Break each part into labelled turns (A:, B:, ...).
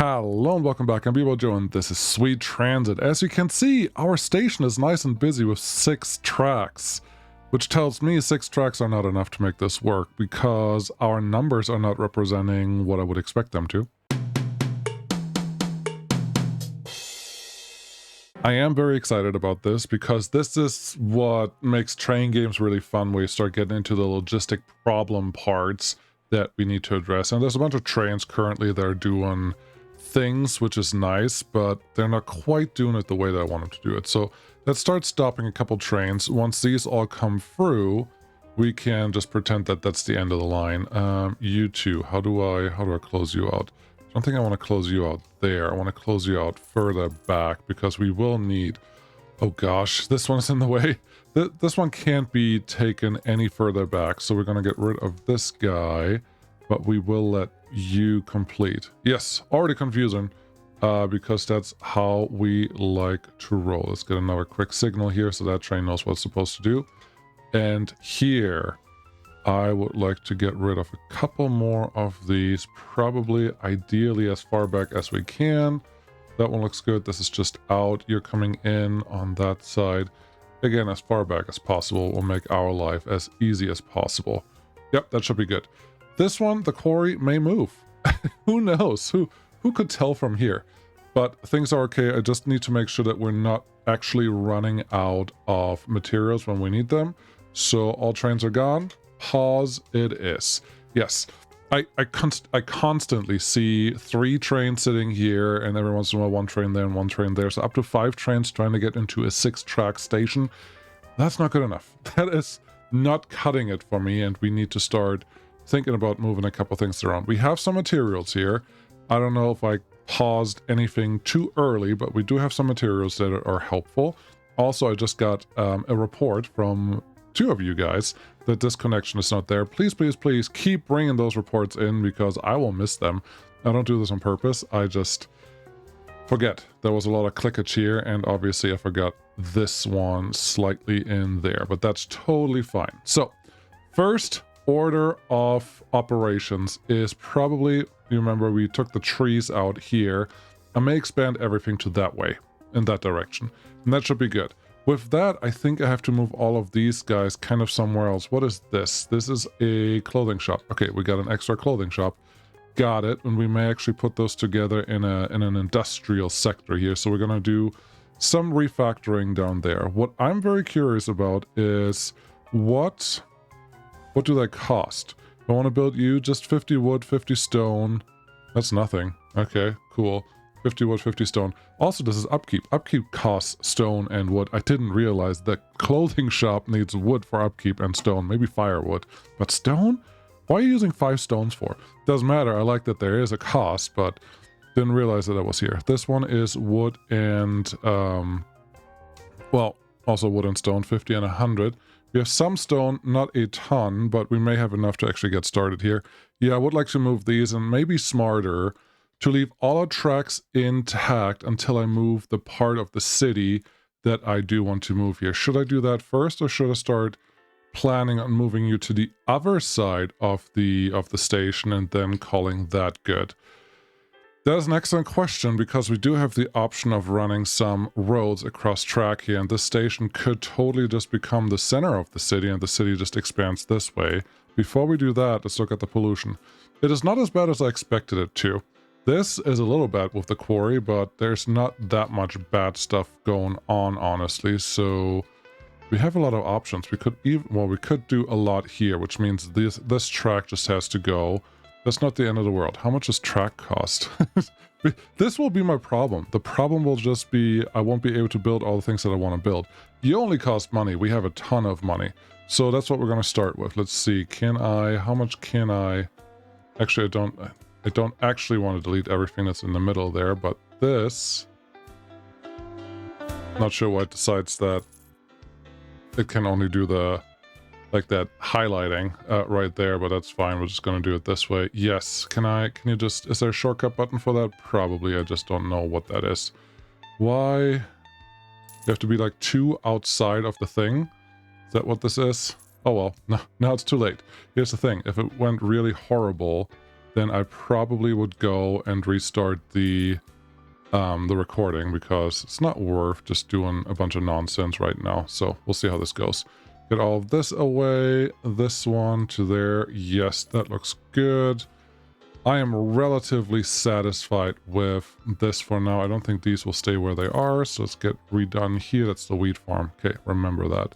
A: Hello and welcome back. I'm Joe and this is Sweet Transit. As you can see, our station is nice and busy with 6 tracks, which tells me 6 tracks are not enough to make this work because our numbers are not representing what I would expect them to. I am very excited about this because this is what makes train games really fun, where you start getting into the logistic problem parts that we need to address. And there's a bunch of trains currently that are doing things, which is nice, but they're not quite doing it the way that I want them to do it. So let's start stopping a couple trains. Once these all come through, we can just pretend that that's the end of the line. You two, how do I close you out? I don't think I want to close you out there. I want to close you out further back because we will need... Oh gosh, this one's in the way. This one can't be taken any further back, so we're going to get rid of this guy, but we will let you complete. Yes, already confusing, because that's how we like to roll. Let's get another quick signal here so that train knows what it's supposed to do. And here, I would like to get rid of a couple more of these, probably ideally as far back as we can. That one looks good. This is just out. You're coming in on that side. Again, as far back as possible will make our life as easy as possible. Yep, that should be good. This one, the quarry may move. Who knows? Who could tell from here? But things are okay. I just need to make sure that we're not actually running out of materials when we need them. So all trains are gone. Pause it is. Yes, I constantly see 3 trains sitting here, and every once in a while 1 train there and 1 train there. So up to 5 trains trying to get into a 6-track station. That's not good enough. That is not cutting it for me, and we need to start thinking about moving a couple things around. We have some materials here. I don't know if I paused anything too early, but we do have some materials that are helpful. Also, I just got a report from 2 of you guys that this connection is not there. Please, please, please keep bringing those reports in because I will miss them. I don't do this on purpose. I just forget. There was a lot of clickage here, and obviously I forgot this one slightly in there, but that's totally fine. So, first order of operations is probably, you remember we took the trees out here. I may expand everything to that way, in that direction, and that should be good. With that, I think I have to move all of these guys kind of somewhere else. What is this? This is a clothing shop. Okay, we got an extra clothing shop. Got it. And we may actually put those together in an industrial sector here. So we're going to do some refactoring down there. What I'm very curious about is what do they cost? I want to build you just 50 wood, 50 stone. That's nothing. Okay, cool. 50 wood, 50 stone. Also, this is upkeep. Upkeep costs stone and wood. I didn't realize the clothing shop needs wood for upkeep and stone. Maybe firewood. But stone? Why are you using 5 stones for? Doesn't matter. I like that there is a cost, but didn't realize that was here. This one is wood and, well, also wood and stone, 50 and 100. We have some stone, not a ton, but we may have enough to actually get started here. Yeah, I would like to move these, and maybe smarter to leave all our tracks intact until I move the part of the city that I do want to move here. Should I do that first, or should I start planning on moving you to the other side of the station and then calling that good? That is an excellent question, because we do have the option of running some roads across track here, and this station could totally just become the center of the city, and the city just expands this way. Before we do that, let's look at the pollution. It is not as bad as I expected it to. This is a little bad with the quarry, but there's not that much bad stuff going on, honestly, so we have a lot of options. We could even, well, we could do a lot here, which means this track just has to go. That's not the end of the world. How much does track cost? This will be my problem. The problem will just be I won't be able to build all the things that I want to build. You only cost money. We have a ton of money. So that's what we're going to start with. Let's see. How much can I... Actually, I don't actually want to delete everything that's in the middle there, but this... Not sure why it decides that it can only do the... like that highlighting right there, but that's fine. We're just going to do it this way. Yes. Can you just... Is there a shortcut button for that? Probably. I just don't know what that is. Why? You have to be like 2 outside of the thing? Is that what this is? Oh well. No, now it's too late. Here's the thing. If it went really horrible, then I probably would go and restart the recording, because it's not worth just doing a bunch of nonsense right now. So we'll see how this goes. Get all of this away, this one to there. Yes, that looks good. I am relatively satisfied with this for now. I don't think these will stay where they are, so let's get redone here. That's the wheat farm. Okay, remember that.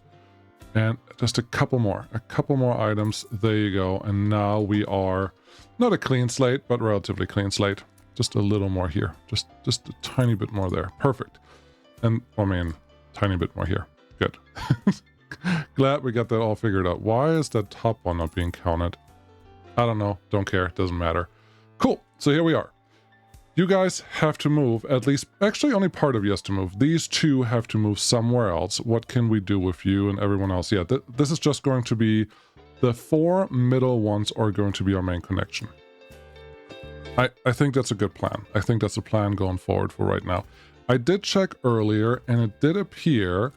A: And just a couple more items. There you go. And now we are not a clean slate, but relatively clean slate. Just a little more here. Just a tiny bit more there. Perfect. And, I mean, tiny bit more here. Good. Glad we got that all figured out. Why is that top one not being counted? I don't know. Don't care. Doesn't matter. Cool. So here we are. You guys have to move, at least, actually only part of you has to move. These two have to move somewhere else. What can we do with you and everyone else? Yeah, this is just going to be, the 4 middle ones are going to be our main connection. I think that's a good plan. I think that's a plan going forward for right now. I did check earlier, and it did appear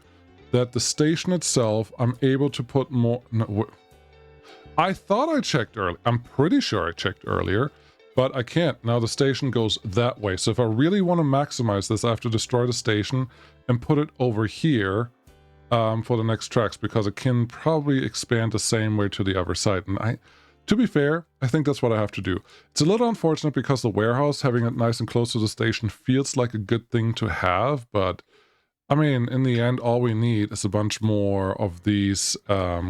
A: that the station itself, I'm able to put more... No, I thought I checked earlier. I'm pretty sure I checked earlier, but I can't. Now the station goes that way. So if I really want to maximize this, I have to destroy the station and put it over here for the next tracks, because it can probably expand the same way to the other side. And to be fair, I think that's what I have to do. It's a little unfortunate because the warehouse, having it nice and close to the station, feels like a good thing to have, but I mean, in the end, all we need is a bunch more of these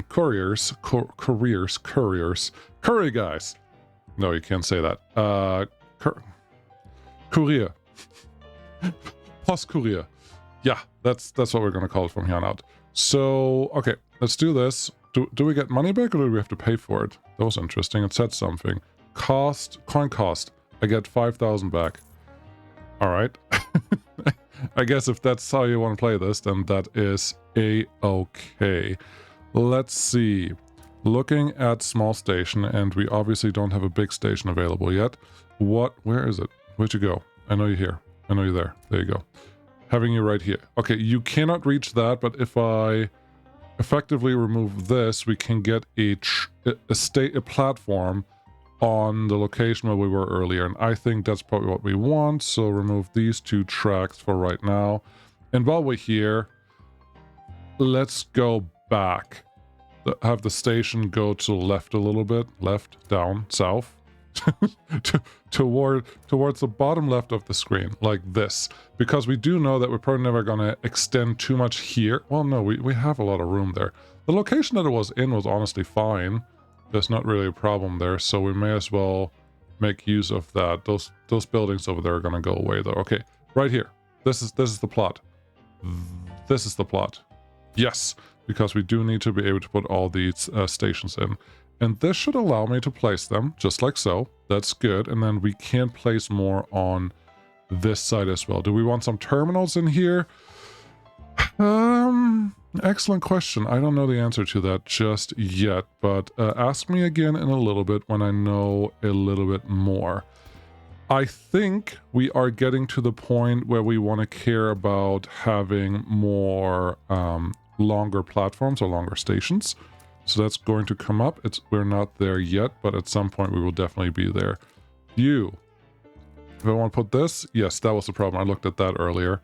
A: courier guys. No, you can't say that. Courier. Post courier. Yeah, that's what we're going to call it from here on out. So, okay, let's do this. Do we get money back, or do we have to pay for it? That was interesting. It said something. Coin cost. I get 5,000 back. All right. I guess if that's how you want to play this, then that is a-okay. Let's see. Looking at small station, and we obviously don't have a big station available yet. Where is it? Where'd you go? I know you're here. I know you're there. There you go. Having you right here. Okay, you cannot reach that, but if I effectively remove this, we can get a platform on the location where we were earlier, and I think that's probably what we want. So remove these 2 tracks for right now, and while we're here, let's go back. Have the station go to the left a little bit, left, down, south, towards the bottom left of the screen, like this, because we do know that we're probably never going to extend too much here. Well, no, we have a lot of room there. The location that it was in was honestly fine. There's not really a problem there, so we may as well make use of that. Those buildings over there are going to go away, though. Okay, right here. This is the plot. This is the plot. Yes, because we do need to be able to put all these stations in. And this should allow me to place them, just like so. That's good. And then we can place more on this side as well. Do we want some terminals in here? Excellent question. I don't know the answer to that just yet, but ask me again in a little bit when I know a little bit more. I think we are getting to the point where we want to care about having more longer platforms or longer stations. So that's going to come up. We're not there yet, but at some point we will definitely be there. If I want to put this, yes, that was the problem. I looked at that earlier.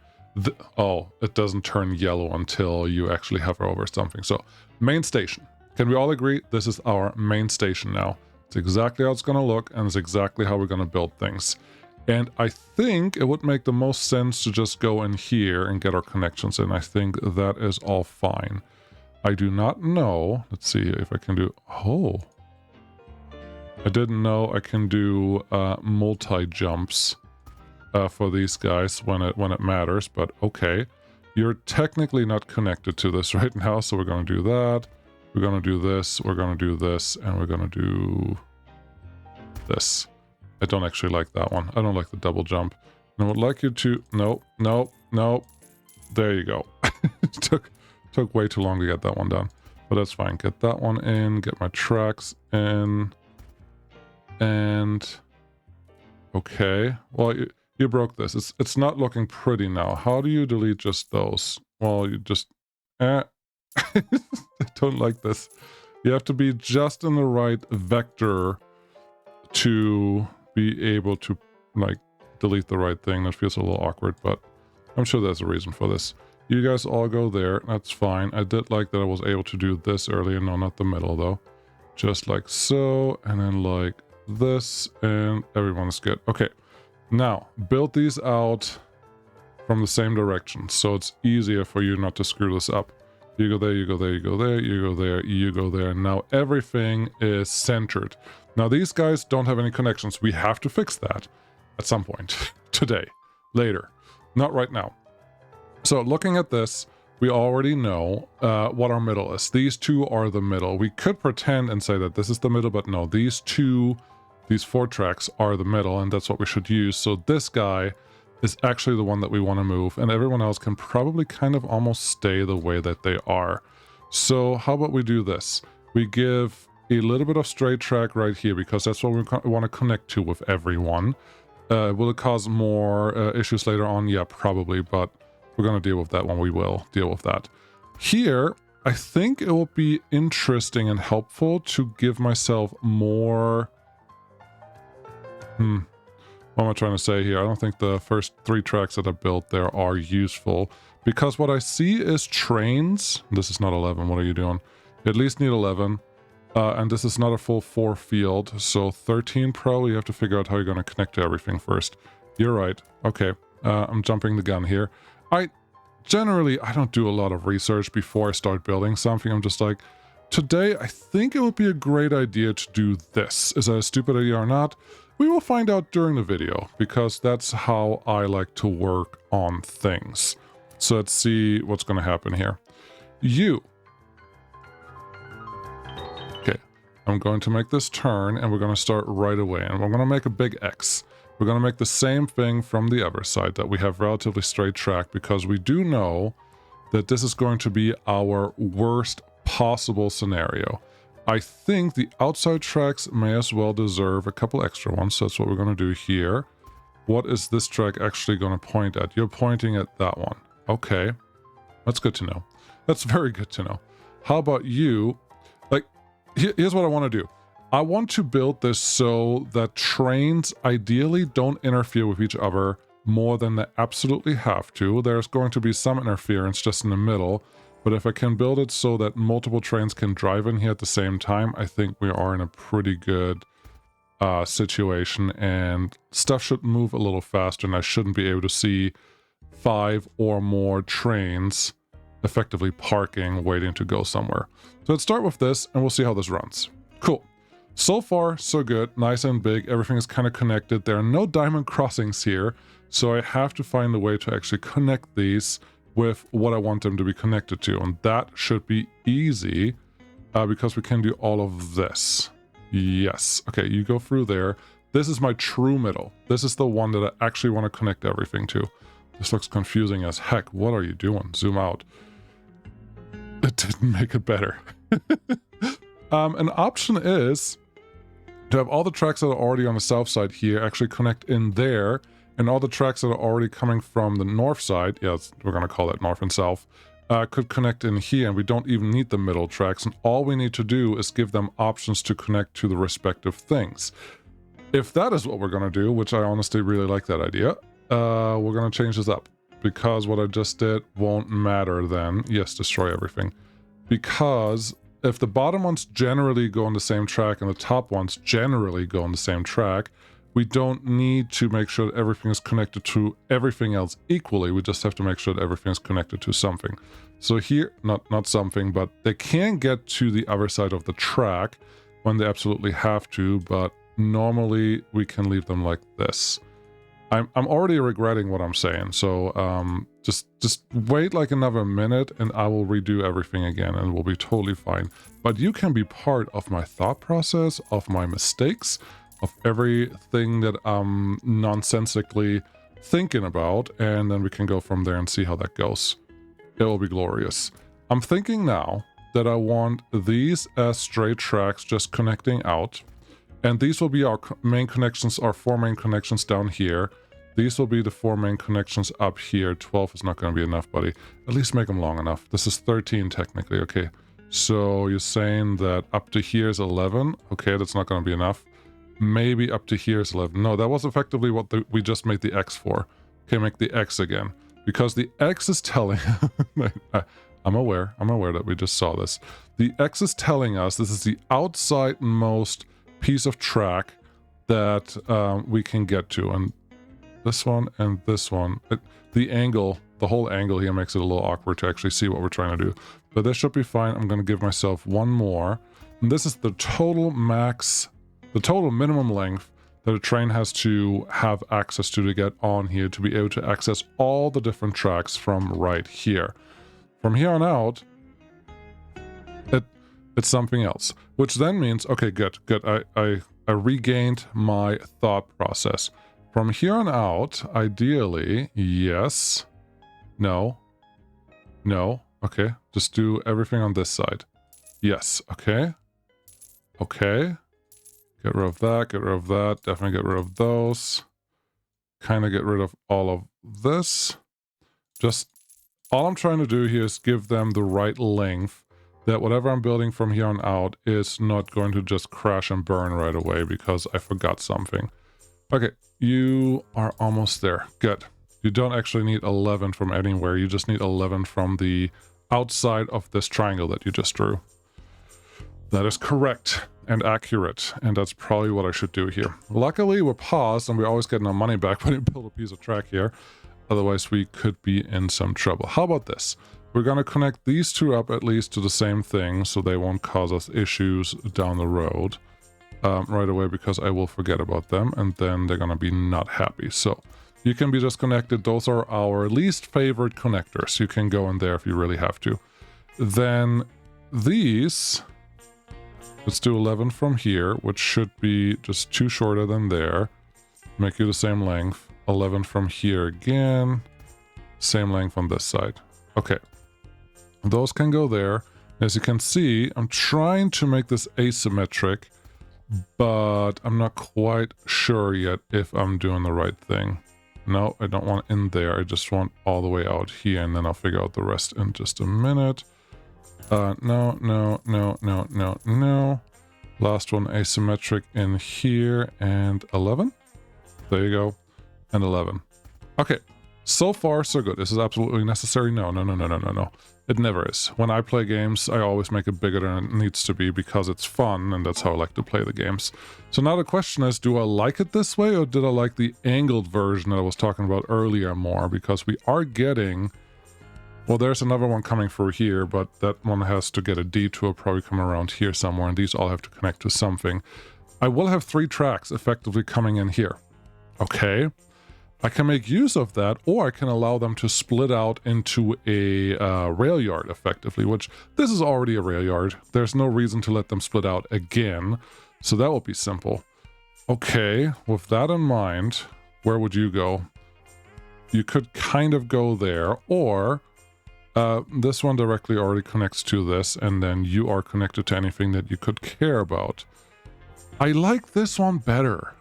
A: Oh, it doesn't turn yellow until you actually hover over something. So, main station. Can we all agree this is our main station now? It's exactly how it's going to look, and it's exactly how we're going to build things. And I think it would make the most sense to just go in here and get our connections in. I think that is all fine. I do not know. Let's see if I can do... Oh. I didn't know I can do multi-jumps for these guys when it matters, but okay. You're technically not connected to this right now, so we're going to do that. We're going to do this, we're going to do this, and we're going to do this. I don't actually like that one. I don't like the double jump. And I would like you to... No, no, no. There you go. It took way too long to get that one done. But that's fine. Get that one in, get my tracks in. And... Okay. Well, you broke this. It's not looking pretty now. How do you delete just those? Well, you just... I don't like this. You have to be just in the right vector to be able to like delete the right thing. That feels a little awkward, but I'm sure there's a reason for this. You guys all go there. That's fine. I did like that I was able to do this earlier. No, not the middle though. Just like so, and then like this, and everyone is good. Okay, now build these out from the same direction, so it's easier for you not to screw this up. You go there, you go there, you go there, you go there, you go there. Now everything is centered. Now these guys don't have any connections. We have to fix that at some point. Today, later, not right now. So looking at this, we already know what our middle is. These two are the middle. We could pretend and say that this is the middle, but no, these 4 tracks are the middle, and that's what we should use. So this guy is actually the one that we want to move, and everyone else can probably kind of almost stay the way that they are. So how about we do this? We give a little bit of straight track right here, because that's what we want to connect to with everyone. Will it cause more issues later on? Yeah, probably, but we're going to deal with that when we will deal with that. Here, I think it will be interesting and helpful to give myself more... What am I trying to say here? I don't think the first 3 tracks that I built there are useful, because what I see is trains. This is not 11. What are you doing? You at least need 11. And this is not a full 4 field, so 13 probably you have to figure out how you're going to connect to everything first. You're right. Okay, I'm jumping the gun here. I don't do a lot of research before I start building something. I'm just like, today I think it would be a great idea to do this. Is that a stupid idea or not? We will find out during the video, because that's how I like to work on things. So let's see what's going to happen here. Okay, I'm going to make this turn, and we're going to start right away, and we're going to make a big X. We're going to make the same thing from the other side, that we have relatively straight track, because we do know that this is going to be our worst possible scenario. I think the outside tracks may as well deserve a couple extra ones, so that's what we're going to do here. What is this track actually going to point at? You're pointing at that one. Okay, that's good to know. That's very good to know. How about you? Like, here's what I want to do. I want to build this so that trains ideally don't interfere with each other more than they absolutely have to. There's going to be some interference just in the middle. But if I can build it so that multiple trains can drive in here at the same time, I think we are in a pretty good situation, and stuff should move a little faster, and I shouldn't be able to see 5 or more trains effectively parking, waiting to go somewhere. So let's start with this, and we'll see how this runs. Cool. So far, so good. Nice and big. Everything is kind of connected. There are no diamond crossings here, so I have to find a way to actually connect these with what I want them to be connected to, and that should be easy because we can do all of this. Yes. Okay, you go through there. This is my true middle. This is the one that I actually want to connect everything to. This looks confusing as heck. What are you doing? Zoom out. It didn't make it better. An option is to have all the tracks that are already on the south side here actually connect in there, and all the tracks that are already coming from the north side, yes, we're going to call it north and south, could connect in here, and we don't even need the middle tracks, and all we need to do is give them options to connect to the respective things. If that is what we're going to do, which I honestly really like that idea, we're going to change this up, because what I just did won't matter then. Yes, destroy everything. Because if the bottom ones generally go on the same track and the top ones generally go on the same track, we don't need to make sure that everything is connected to everything else equally. We just have to make sure that everything is connected to something. So here, not something, but they can get to the other side of the track when they absolutely have to, but normally we can leave them like this. I'm already regretting what I'm saying, so just wait like another minute and I will redo everything again and we'll be totally fine. But you can be part of my thought process, of my mistakes, of everything that I'm nonsensically thinking about, and then we can go from there and see how that goes. It will be glorious. I'm thinking now that I want these as straight tracks just connecting out, and these will be our main connections, our 4 main connections down here. These will be the 4 main connections up here. 12 is not going to be enough, buddy. At least make them long enough. This is 13 technically, okay. So you're saying that up to here is 11. Okay, that's not going to be enough. maybe up to here is 11. No, that was effectively what we just made the X for. Okay, make the X again. Because the X is telling... I'm aware that we just saw this. The X is telling us this is the outside-most piece of track that we can get to. And this one and this one. The angle, the whole angle here makes it a little awkward to actually see what we're trying to do. But this should be fine. I'm going to give myself one more. And this is the total max, the total minimum length that a train has to have access to get on here to be able to access all the different tracks from right here. From here on out, it's something else, which then means, okay, good. I regained my thought process. From here on out, ideally, yes, no, okay, just do everything on this side. Yes, okay, get rid of that, definitely get rid of those, kind of get rid of all of this. Just, all I'm trying to do here is give them the right length that whatever I'm building from here on out is not going to just crash and burn right away because I forgot something. Okay, you are almost there. Good. You don't actually need 11 from anywhere. You just need 11 from the outside of this triangle that you just drew. That is correct and accurate, and that's probably what I should do here. Luckily, we're paused, and we're always getting our money back when you build a piece of track here. Otherwise, we could be in some trouble. How about this? We're going to connect these two up at least to the same thing so they won't cause us issues down the road right away, because I will forget about them and then they're going to be not happy. So you can be disconnected. Those are our least favorite connectors. You can go in there if you really have to. Then these, let's do 11 from here, which should be just 2 shorter than there. Make you the same length. 11 from here again. Same length on this side. Okay. Those can go there. As you can see, I'm trying to make this asymmetric, but I'm not quite sure yet if I'm doing the right thing. No, I don't want in there. I just want all the way out here, and then I'll figure out the rest in just a minute. No. Last one asymmetric in here, and 11. There you go. And 11. Okay. So far, so good. Is this absolutely necessary? No. It never is. When I play games, I always make it bigger than it needs to be because it's fun, and that's how I like to play the games. So now the question is, do I like it this way, or did I like the angled version that I was talking about earlier more? Because we are getting... Well, there's another one coming through here, but that one has to get a detour, probably come around here somewhere, and these all have to connect to something. I will have 3 tracks effectively coming in here. Okay. I can make use of that, or I can allow them to split out into a rail yard effectively, which this is already a rail yard. There's no reason to let them split out again, so that will be simple. Okay, with that in mind, where would you go? You could kind of go there, or this one directly already connects to this, and then you are connected to anything that you could care about. I like this one better.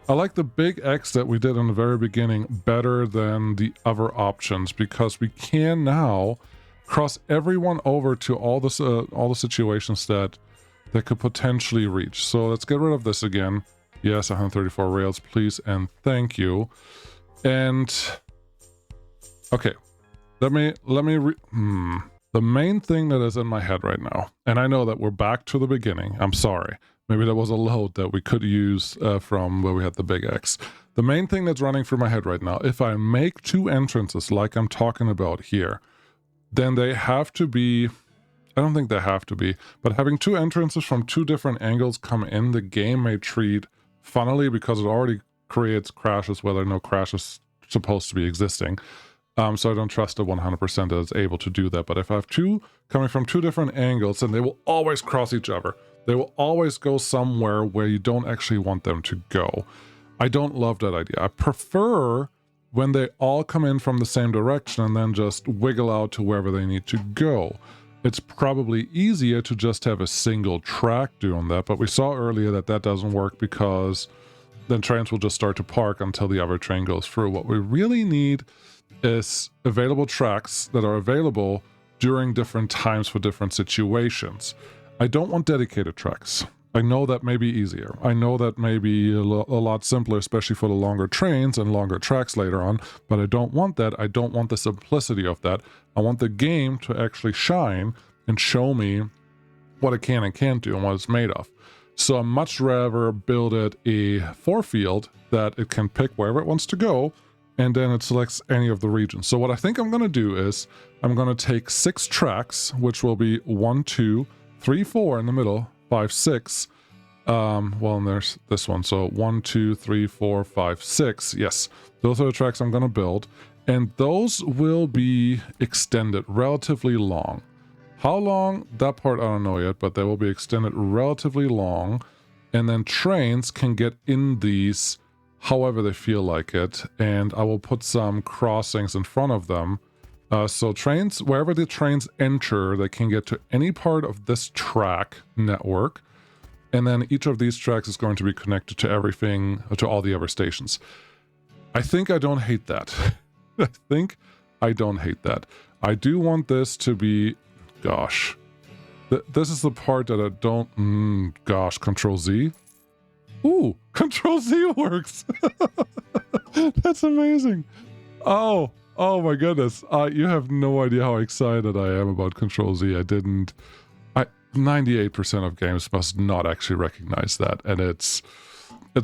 A: I like the big X that we did in the very beginning better than the other options, because we can now cross everyone over to all the situations that could potentially reach. So let's get rid of this again. Yes, 134 rails, please and thank you. And okay, let me the main thing that is in my head right now, and I know that we're back to the beginning. I'm sorry. Maybe that was a load that we could use from where we had the big X. The main thing that's running through my head right now, if I make 2 entrances like I'm talking about here, then they have to be... I don't think they have to be, but having 2 entrances from 2 different angles come in, the game may treat funnily, because it already creates crashes where no crash is supposed to be existing. So I don't trust it 100% that it's able to do that. But if I have 2 coming from 2 different angles, then they will always cross each other. They will always go somewhere where you don't actually want them to go. I don't love that idea. I prefer when they all come in from the same direction and then just wiggle out to wherever they need to go. It's probably easier to just have a single track doing that, but we saw earlier that that doesn't work because then trains will just start to park until the other train goes through. What we really need is available tracks that are available during different times for different situations. I don't want dedicated tracks. I know that may be easier. I know that may be a lot simpler, especially for the longer trains and longer tracks later on, but I don't want that. I don't want the simplicity of that. I want the game to actually shine and show me what it can and can't do and what it's made of. So I'd much rather build it a 4-field that it can pick wherever it wants to go, and then it selects any of the regions. So what I think I'm going to do is I'm going to take 6 tracks, which will be 1, 2, 3, 4 in the middle, 5, 6. Well, and there's this one. So 1, 2, 3, 4, 5, 6. Yes, those are the tracks I'm going to build. And those will be extended relatively long. How long? That part I don't know yet, but they will be extended relatively long. And then trains can get in these however they feel like it. And I will put some crossings in front of them. So trains, wherever the trains enter, they can get to any part of this track network. And then each of these tracks is going to be connected to everything, to all the other stations. I think I don't hate that. I think I don't hate that. I do want this to be, gosh, this is the part that I don't, gosh, Control Z. Ooh, Control Z works. That's amazing. Oh my goodness. You have no idea how excited I am about Control Z. 98% of games must not actually recognize that, and it's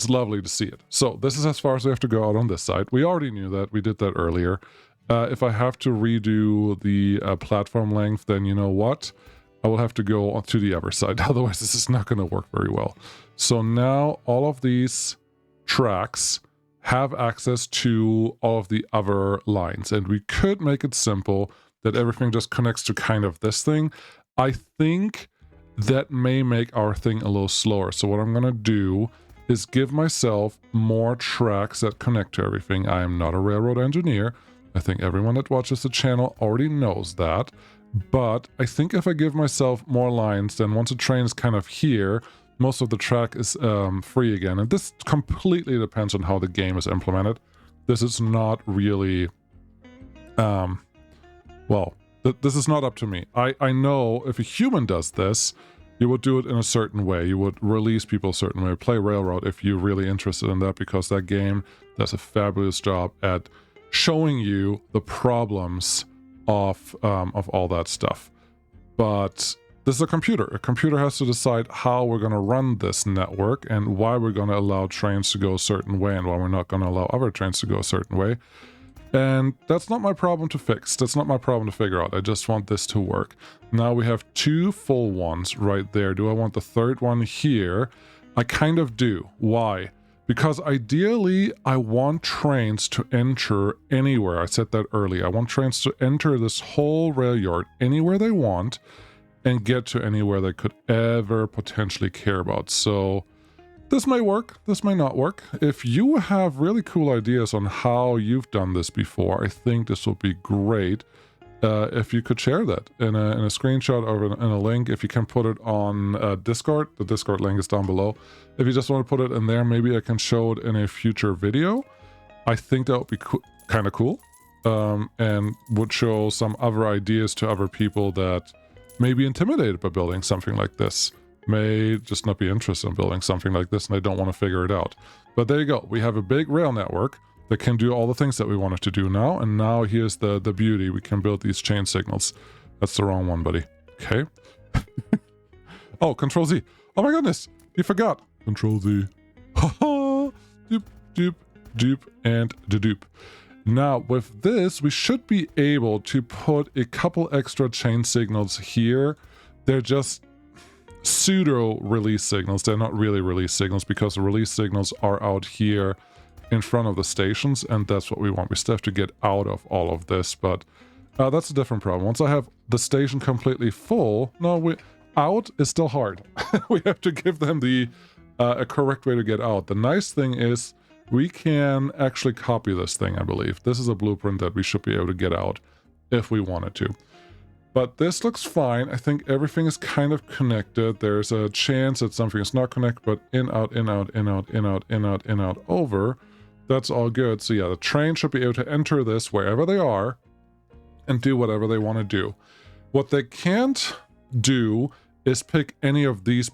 A: lovely to see it. So this is as far as we have to go out on this side. We already knew that. We did that earlier. If I have to redo the platform length, then you know what? I will have to go to the other side. Otherwise, this is not going to work very well. So now all of these tracks have access to all of the other lines, and we could make it simple that everything just connects to kind of this thing. I think that may make our thing a little slower. So what I'm going to do is give myself more tracks that connect to everything. I am not a railroad engineer. I think everyone that watches the channel already knows that. But I think if I give myself more lines, then once a train is kind of here, most of the track is free again. And this completely depends on how the game is implemented. This is not really, well, this is not up to me. I know if a human does this, you would do it in a certain way. You would release people a certain way. Play Railroad if you're really interested in that, because that game does a fabulous job at showing you the problems of all that stuff. But this is a computer. A computer has to decide how we're going to run this network and why we're going to allow trains to go a certain way and why we're not going to allow other trains to go a certain way. And that's not my problem to fix. That's not my problem to figure out. I just want this to work. Now we have 2 full ones right there. Do I want the third one here? I kind of do. Why? Because ideally, I want trains to enter anywhere. I said that earlier. I want trains to enter this whole rail yard anywhere they want and get to anywhere they could ever potentially care about. So this may work, this may not work. If you have really cool ideas on how you've done this before, I think this would be great if you could share that in a screenshot or in a link. If you can put it on Discord, the Discord link is down below. If you just want to put it in there, maybe I can show it in a future video. I think that would be kind of cool, and would show some other ideas to other people that may be intimidated by building something like this. May just not be interested in building something like this and they don't want to figure it out. But there you go. We have a big rail network that can do all the things that we wanted to do now. And now here's the beauty. We can build these chain signals. That's the wrong one, buddy. Okay. Oh, Control Z. Oh my goodness. You forgot. Control Z. Haha. Doop, doop, doop, and doop. Now with this, we should be able to put a couple extra chain signals here. They're just pseudo release signals. They're not really release signals because the release signals are out here in front of the stations, and that's what we want. We still have to get out of all of this, but that's a different problem. Once I have the station completely full, out is still hard. We have to give them the a correct way to get out. The nice thing is we can actually copy this thing, I believe. This is a blueprint that we should be able to get out if we wanted to. But this looks fine. I think everything is kind of connected. There's a chance that something is not connected, but in, out, in, out, in, out, in, out, in, out, in, out, over. That's all good. So yeah, the train should be able to enter this wherever they are and do whatever they want to do. What they can't do is pick any of these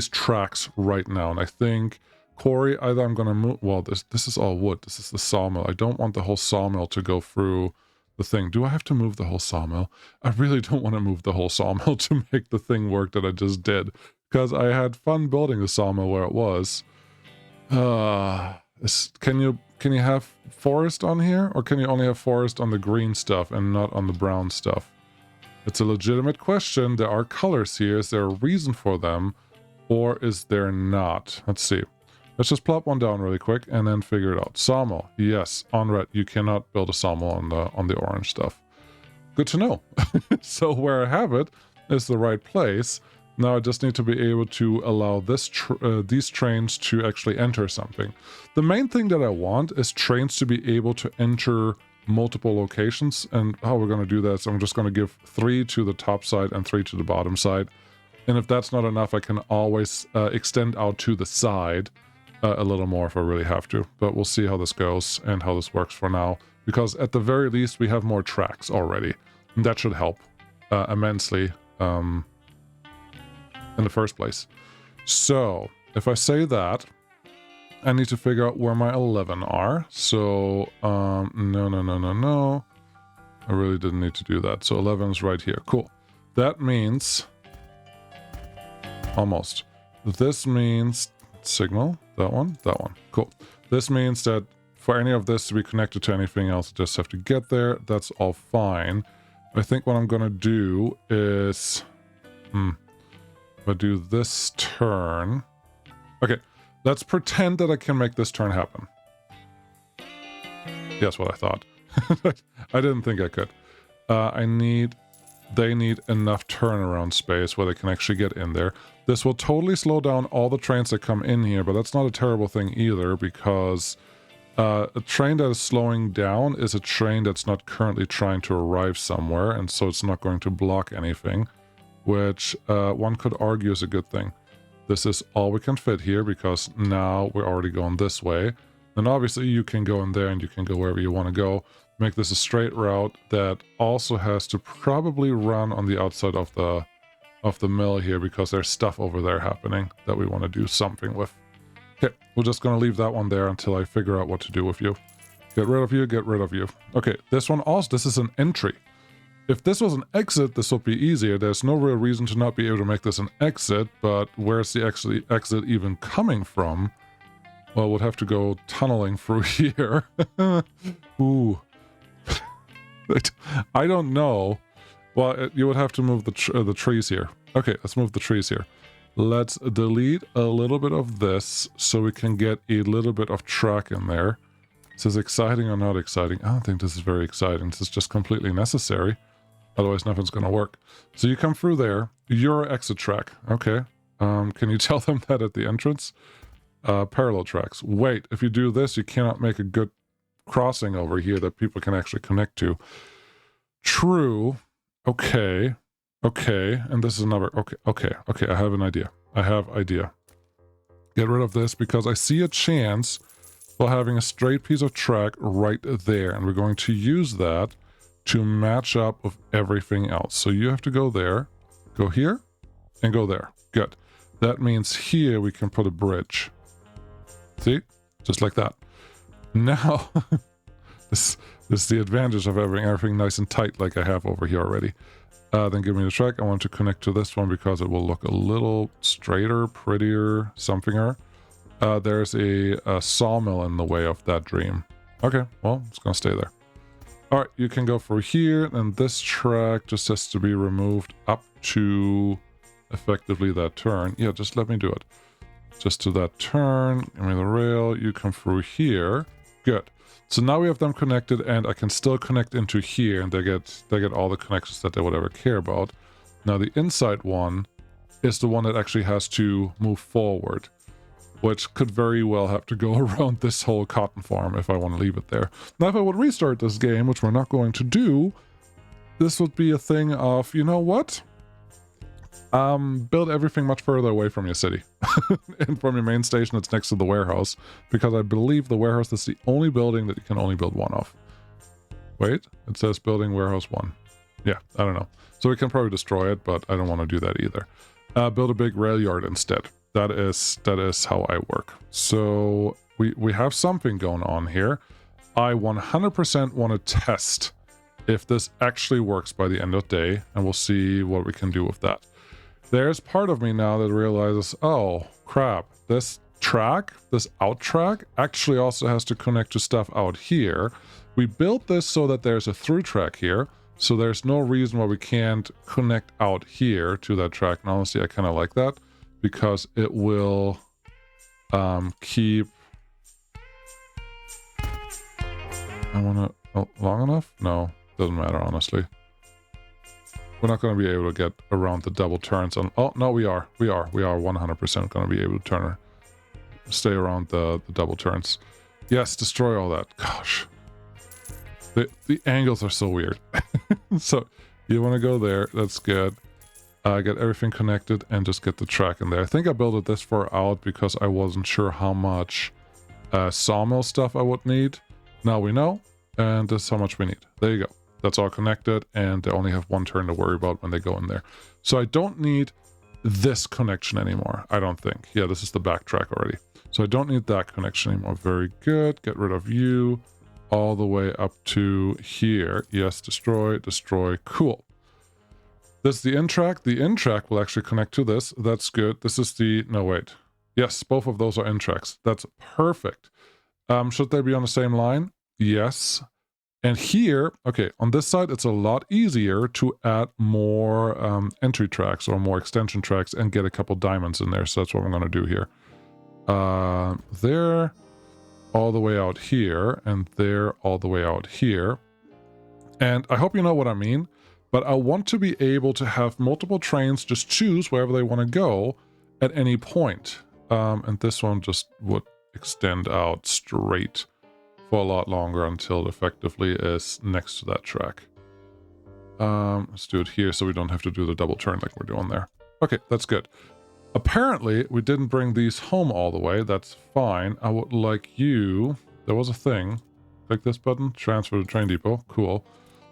A: tracks right now. And I think, Corey, either I'm going to move... Well, this is all wood. This is the sawmill. I don't want the whole sawmill to go through the thing. Do I have to move the whole sawmill? I really don't want to move the whole sawmill to make the thing work that I just did. Because I had fun building the sawmill where it was. Can you have forest on here? Or can you only have forest on the green stuff and not on the brown stuff? It's a legitimate question. There are colors here. Is there a reason for them? Or is there not? Let's see. Let's just plop one down really quick and then figure it out. Sawmill. Yes, on red. You cannot build a sawmill on the orange stuff. Good to know. So where I have it is the right place. Now I just need to be able to allow these trains to actually enter something. The main thing that I want is trains to be able to enter multiple locations, and how we're going to do that is I'm just going to give 3 to the top side and 3 to the bottom side. And if that's not enough, I can always extend out to the side a little more if I really have to. But we'll see how this goes and how this works for now, because at the very least we have more tracks already, and that should help immensely in the first place. So if I say that, I need to figure out where my 11 are. So, no. I really didn't need to do that. So 11 is right here. Cool. That means... Almost. This means... Signal. That one. Cool. This means that for any of this to be connected to anything else, I just have to get there. That's all fine. I think what I'm going to do is... If I do this turn... Okay. Let's pretend that I can make this turn happen. Yes, what I thought. I didn't think I could. They need enough turnaround space where they can actually get in there. This will totally slow down all the trains that come in here, but that's not a terrible thing either, because a train that is slowing down is a train that's not currently trying to arrive somewhere, and so it's not going to block anything, which one could argue is a good thing. This is all we can fit here, because now we're already going this way. And obviously you can go in there and you can go wherever you want to go. Make this a straight route that also has to probably run on the outside of the mill here, because there's stuff over there happening that we want to do something with. Okay, we're just going to leave that one there until I figure out what to do with you. Get rid of you, get rid of you. Okay, this one also, this is an entry. If this was an exit, this would be easier. There's no real reason to not be able to make this an exit, but where's the exit even coming from? Well, we'll have to go tunneling through here. Ooh. I don't know. Well, you would have to move the trees here. Okay, let's move the trees here. Let's delete a little bit of this so we can get a little bit of track in there. Is this exciting or not exciting? I don't think this is very exciting. This is just completely necessary. Otherwise, nothing's going to work. So you come through there. You're an exit track. Okay. Can you tell them that at the entrance? Parallel tracks. Wait, if you do this, you cannot make a good crossing over here that people can actually connect to. True. Okay. Okay. And this is another... Okay. I have an idea. Get rid of this because I see a chance for having a straight piece of track right there. And we're going to use that to match up with everything else. So you have to go there, go here, and go there. Good. That means here we can put a bridge. See? Just like that. Now, this is the advantage of having everything nice and tight like I have over here already. Then give me the track. I want to connect to this one because it will look a little straighter, prettier, somethinger. There's a sawmill in the way of that dream. Okay, well, it's going to stay there. All right, you can go through here, and this track just has to be removed up to effectively that turn. Yeah, just let me do it. Just to that turn, give me the rail, you come through here. Good. So now we have them connected, and I can still connect into here, and they get all the connections that they would ever care about. Now the inside one is the one that actually has to move forward, which could very well have to go around this whole cotton farm if I want to leave it there. Now, if I would restart this game, which we're not going to do, this would be a thing of, you know what? Build everything much further away from your city and from your main station that's next to the warehouse, because I believe the warehouse is the only building that you can only build one of. Wait, it says building warehouse 1. Yeah, I don't know. So we can probably destroy it, but I don't want to do that either. build a big rail yard instead. That is how I work. So we have something going on here. I 100% want to test if this actually works by the end of the day, and we'll see what we can do with that. There's part of me now that realizes, oh crap, this track, this out track, actually also has to connect to stuff out here. We built this so that there's a through track here, so there's no reason why we can't connect out here to that track. And honestly, I kind of like that because it will keep... I want to... Oh, long enough? No, doesn't matter, honestly. We're not going to be able to get around the double turns. On, oh, no, we are 100% going to be able to stay around the double turns. Yes, destroy all that. Gosh. The angles are so weird. So you want to go there. That's good. Get everything connected and just get the track in there. I think I built it this far out because I wasn't sure how much sawmill stuff I would need. Now we know, and this is how much we need. There you go. That's all connected, and they only have one turn to worry about when they go in there. So I don't need this connection anymore, I don't think. Yeah, this is the back track already. So I don't need that connection anymore. Very good. Get rid of you. All the way up to here. Yes, destroy, destroy. Cool. This is the in track. The in track will actually connect to this. That's good. This is the... No, wait. Yes, both of those are in tracks. That's perfect. Should they be on the same line? Yes. And here, okay, on this side, it's a lot easier to add more entry tracks or more extension tracks and get a couple diamonds in there. So that's what I'm going to do here. There... all the way out here, and there all the way out here. And I hope you know what I mean, but I want to be able to have multiple trains just choose wherever they want to go at any point. And this one just would extend out straight for a lot longer until it effectively is next to that track. Let's do it here so we don't have to do the double turn like we're doing there. Okay, that's good. Apparently, we didn't bring these home all the way. That's fine. I would like you... There was a thing. Click this button. Transfer to train depot. Cool.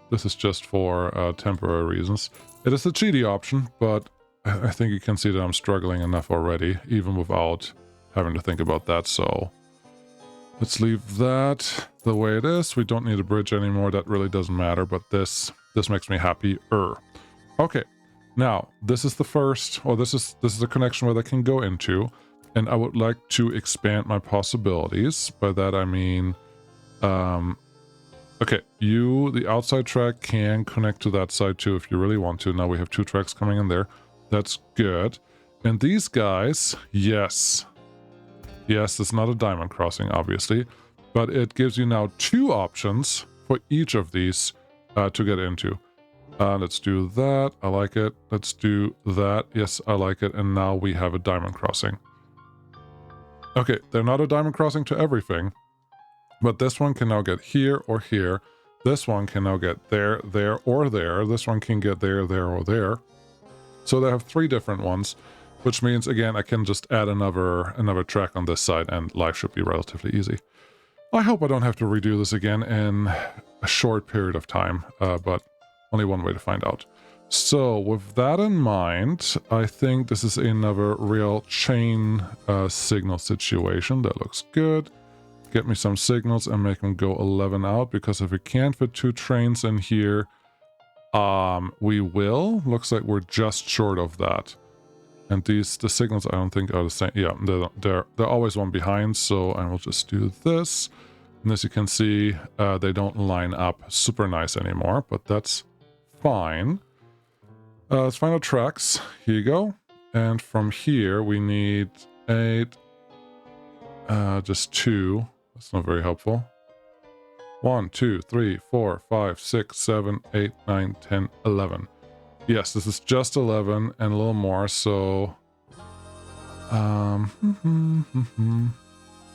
A: This is just for temporary reasons. It is a cheaty option, but I think you can see that I'm struggling enough already, even without having to think about that. So let's leave that the way it is. We don't need a bridge anymore. That really doesn't matter, but this makes me happier. Okay. Now, this is the first, or this is a connection where they can go into, and I would like to expand my possibilities. By that I mean, okay, the outside track can connect to that side too if you really want to. Now we have two tracks coming in there. That's good. And these guys, yes, it's not a diamond crossing, obviously, but it gives you now two options for each of these to get into. Let's do that. I like it. Let's do that. Yes, I like it. And now we have a diamond crossing. Okay, they're not a diamond crossing to everything, but this one can now get here or here. This one can now get there, there, or there. This one can get there, there, or there. So they have three different ones, which means, again, I can just add another track on this side and life should be relatively easy. I hope I don't have to redo this again in a short period of time, but only one way to find out. So with that in mind, I think this is another real chain signal situation. That looks good. Get me some signals and make them go 11 out, because if we can't fit two trains in here, we will. Looks like we're just short of that. And the signals I don't think are the same. Yeah, they're always one behind, so I will just do this. And as you can see, they don't line up super nice anymore, but that's fine. Let's find our tracks. Here you go. And from here, we need 8. Just 2. That's not very helpful. 1, 2, 3, 4, 5, 6, 7, 8, 9, 10, 11. Yes, this is just 11 and a little more, so... I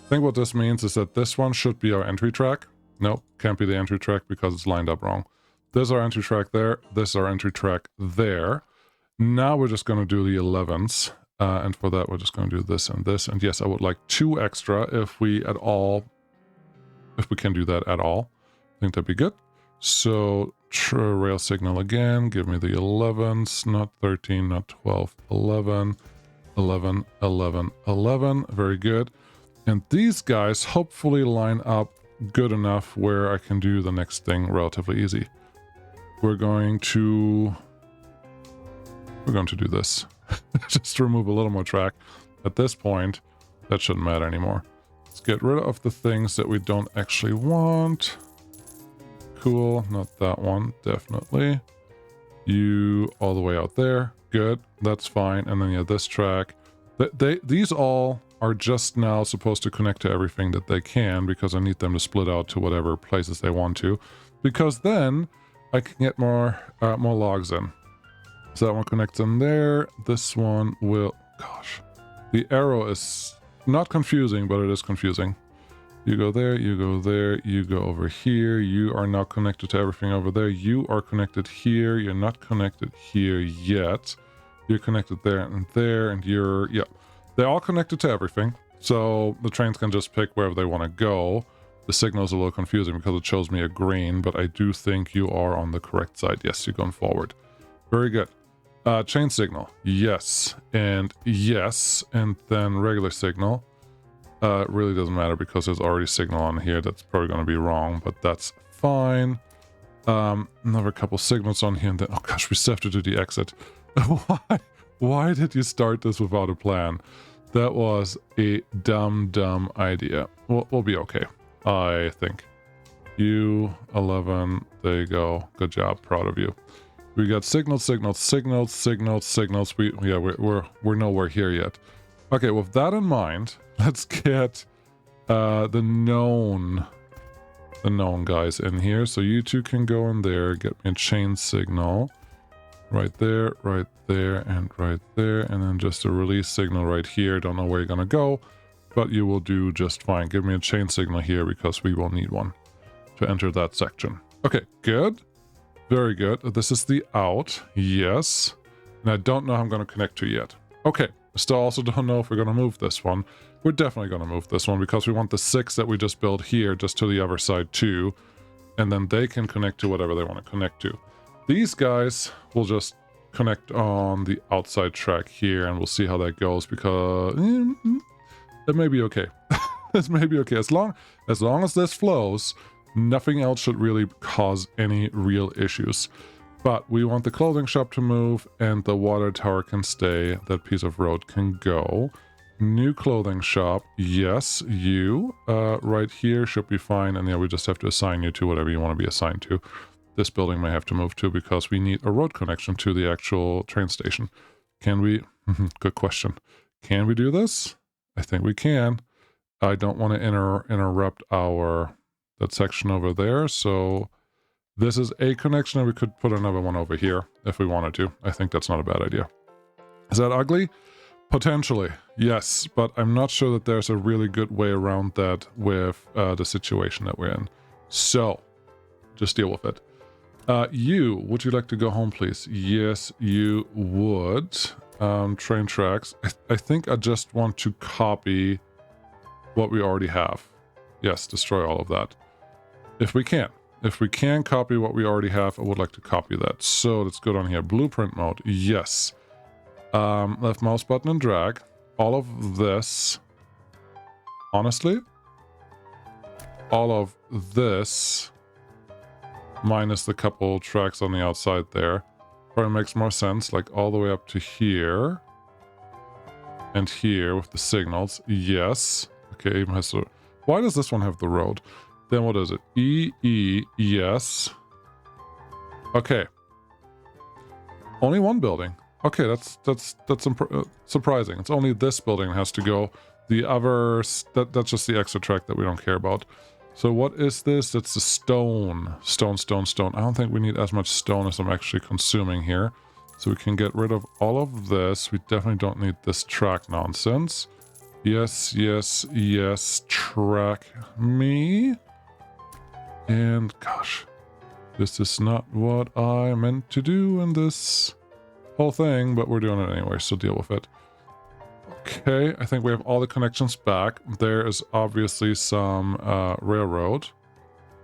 A: think what this means is that this one should be our entry track. Nope, can't be the entry track because it's lined up wrong. This is our entry track there. This is our entry track there. Now we're just going to do the 11s. And for that, we're just going to do this and this. And yes, I would like 2 extra if we can do that at all. I think that'd be good. So rail signal again. Give me the 11s, not 13, not 12, 11, 11, 11, 11. Very good. And these guys hopefully line up good enough where I can do the next thing relatively easy. We're going to do this. Just remove a little more track. At this point, that shouldn't matter anymore. Let's get rid of the things that we don't actually want. Cool, not that one, definitely. You all the way out there. Good, that's fine. And then yeah, this track. These all are just now supposed to connect to everything that they can, because I need them to split out to whatever places they want to, because then I can get more logs in. So that one connects in there. This one will... Gosh. The arrow is not confusing, but it is confusing. You go there, you go there, you go over here. You are now connected to everything over there. You are connected here. You're not connected here yet. You're connected there, and you're... Yeah. They're all connected to everything. So the trains can just pick wherever they want to go. The signal's a little confusing because it shows me a green, but I do think you are on the correct side. Yes, you're going forward. Very good. Chain signal. Yes. And yes. And then regular signal. It really doesn't matter because there's already signal on here. That's probably going to be wrong, but that's fine. Another couple signals on here. And then, oh gosh, we still have to do the exit. Why did you start this without a plan? That was a dumb idea. We'll be okay, I think. You 11. There you go. Good job. Proud of you. We got signals. We're nowhere here yet. Okay, with that in mind, let's get the known guys in here. So you two can go in there. Get me a chain signal. Right there, and right there, and then just a release signal right here. Don't know where you're gonna go, but you will do just fine. Give me a chain signal here because we will need one to enter that section. Okay, good. Very good. This is the out. Yes. And I don't know how I'm gonna connect to yet. Okay. I still also don't know if we're gonna move this one. We're definitely gonna move this one because we want the 6 that we just built here just to the other side too. And then they can connect to whatever they want to connect to. These guys will just connect on the outside track here, and we'll see how that goes, because it may be okay. It may be okay. As long as this flows, nothing else should really cause any real issues. But we want the clothing shop to move, and the water tower can stay. That piece of road can go. New clothing shop. Yes, you. Right here should be fine, and yeah, we just have to assign you to whatever you want to be assigned to. This building may have to move to because we need a road connection to the actual train station. Can we? Good question. Can we do this? I think we can. I don't want to interrupt that section over there. So this is a connection, and we could put another one over here if we wanted to. I think that's not a bad idea. Is that ugly? Potentially, yes. But I'm not sure that there's a really good way around that with the situation that we're in. So just deal with it. Would you like to go home, please? Yes, you would. Train tracks. I think I just want to copy what we already have. Yes, destroy all of that. If we can. If we can copy what we already have, I would like to copy that. So let's go down here. Blueprint mode. Yes. Left mouse button and drag. All of this. Honestly, all of this, minus the couple tracks on the outside there, probably makes more sense, like all the way up to here and here with the signals. Yes. Okay, even has to... Why does this one have the road? Then what is it? E, yes. Okay. Only one building. Okay, that's surprising. It's only this building has to go. The others, that's just the extra track that we don't care about. So what is this? It's the stone. Stone. I don't think we need as much stone as I'm actually consuming here. So we can get rid of all of this. We definitely don't need this track nonsense. Yes. Track me. And gosh, this is not what I meant to do in this whole thing, but we're doing it anyway, so deal with it. Okay, I think we have all the connections back. There is obviously some railroad.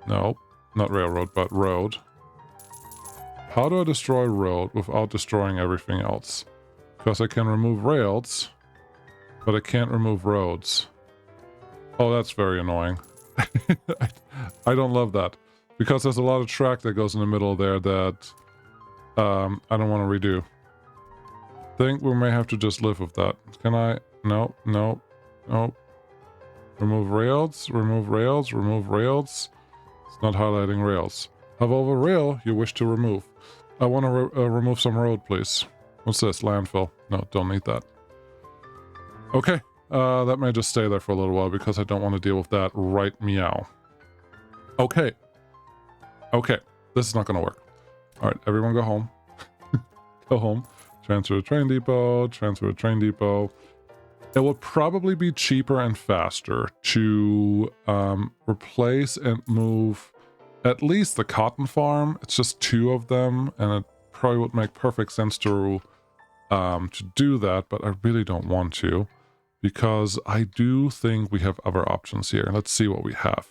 A: No, not railroad, but road. how do I destroy road without destroying everything else? Because I can remove rails, but I can't remove roads. Oh, that's very annoying. I don't love that. Because there's a lot of track that goes in the middle there that I don't want to redo. Think we may have to just live with that. Can I? No, no, no. Remove rails, remove rails, remove rails. It's not highlighting rails. However, rail you wish to remove. I want to remove some road, please. What's this? Landfill. No, don't need that. Okay. That may just stay there for a little while because I don't want to deal with that right meow. Okay. Okay. This is not going to work. All right, everyone go home. Go home. Transfer to train depot. Transfer to train depot. It would probably be cheaper and faster to replace and move at least the cotton farm. It's just 2 of them, and it probably would make perfect sense to do that, but I really don't want to because I do think we have other options here. Let's see what we have.